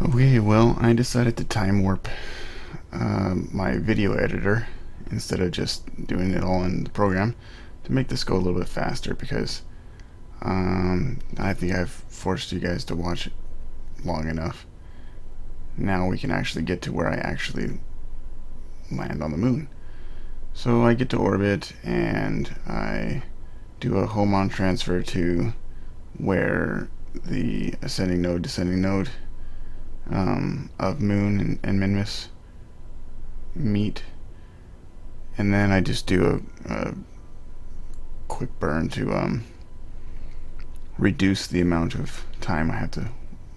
Okay, well, I decided to time warp my video editor instead of just doing it all in the program to make this go a little bit faster because I think I've forced you guys to watch it long enough. Now we can actually get to where I actually land on the moon. So I get to orbit and I do a HOMON transfer to where the ascending node, descending node of Moon and Minmus meet, and then I just do a quick burn to reduce the amount of time I have to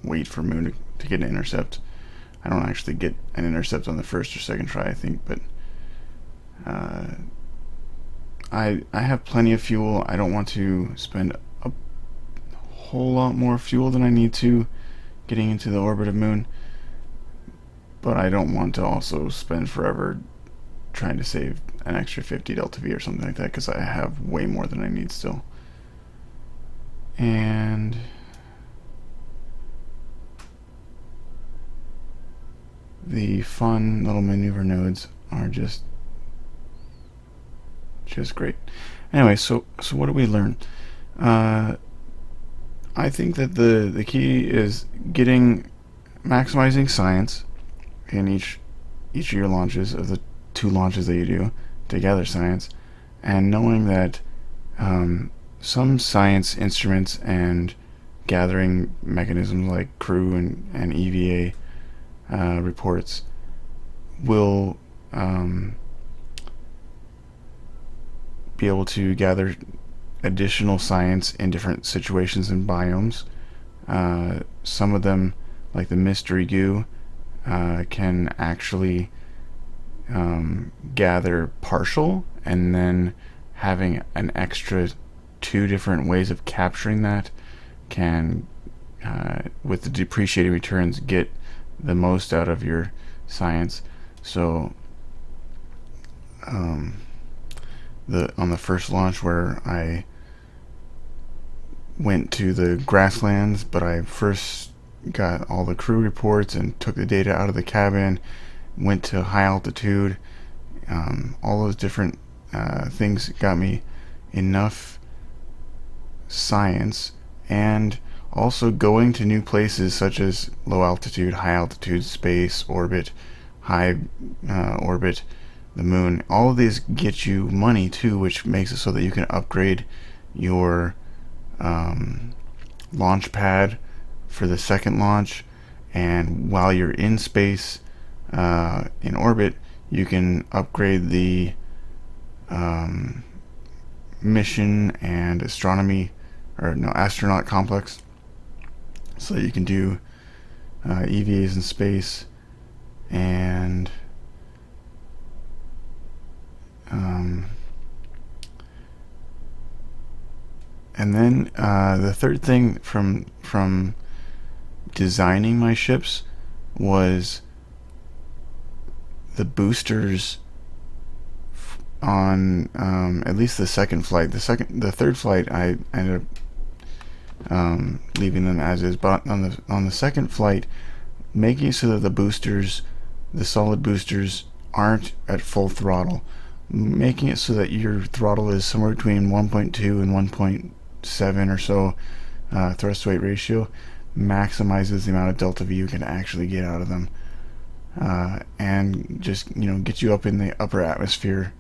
wait for Moon to get an intercept. I don't actually get an intercept on the first or second try, I think, but I have plenty of fuel. I don't want to spend a whole lot more fuel than I need to getting into the orbit of Moon, but I don't want to also spend forever trying to save an extra 50 delta V or something like that, because I have way more than I need still. And the fun little maneuver nodes are just great. Anyway, so what do we learn? I think that the key is maximizing science in each of your launches, of the 2 launches that you do to gather science, and knowing that some science instruments and gathering mechanisms like crew and EVA reports will be able to gather additional science in different situations and biomes. Some of them, like the mystery goo, can actually gather partial, and then having an extra 2 different ways of capturing that can, with the depreciating returns, get the most out of your science. So on the first launch where I went to the grasslands, but I first got all the crew reports and took the data out of the cabin, went to high altitude, all those different things got me enough science, and also going to new places such as low altitude, high altitude, space, orbit, high orbit, the moon. All of these get you money too, which makes it so that you can upgrade your launch pad for the second launch, and while you're in space in orbit, you can upgrade the mission and astronaut complex, so that you can do EVAs in space, and then the third thing from designing my ships was the boosters on at least the second flight. The third flight I ended up leaving them as is, but on the second flight, making it so that the solid boosters aren't at full throttle, making it so that your throttle is somewhere between 1.2 and 1.7 or so thrust to weight ratio, maximizes the amount of delta V you can actually get out of them, and just get you up in the upper atmosphere.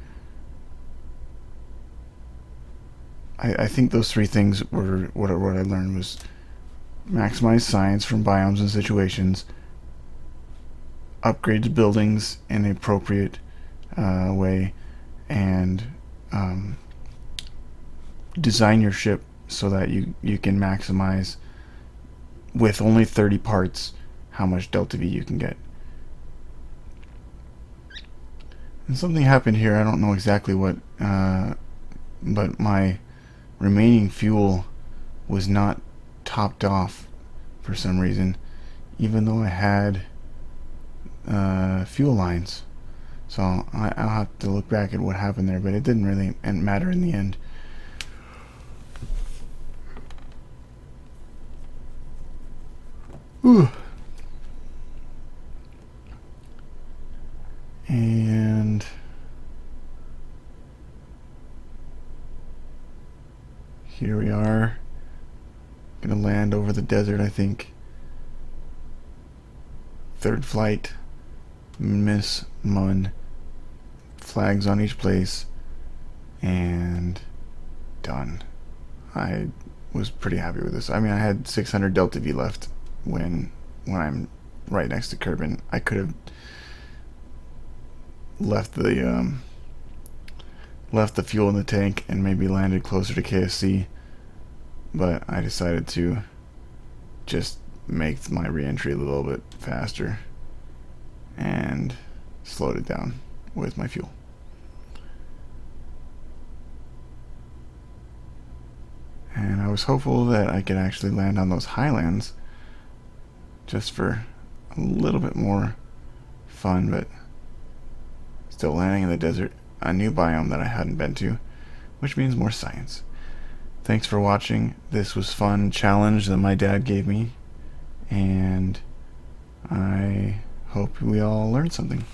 I think those 3 things were what I learned was maximize science from biomes and situations, upgrade the buildings in the appropriate way, and design your ship so that you can maximize with only 30 parts how much delta V you can get. And something happened here, I don't know exactly what, but my remaining fuel was not topped off for some reason, even though I had fuel lines. So I'll have to look back at what happened there, but it didn't really matter in the end. Whew. Gonna land over the desert, I think. Third flight. Miss Mun. Flags on each place. And done. I was pretty happy with this. I mean, I had 600 Delta V left when I'm right next to Kerbin. I could have left the fuel in the tank and maybe landed closer to KSC, but I decided to just make my re-entry a little bit faster and slowed it down with my fuel. And I was hopeful that I could actually land on those highlands just for a little bit more fun, but still landing in the desert, a new biome that I hadn't been to, which means more science. Thanks for watching. This was fun challenge that my dad gave me, and I hope we all learned something.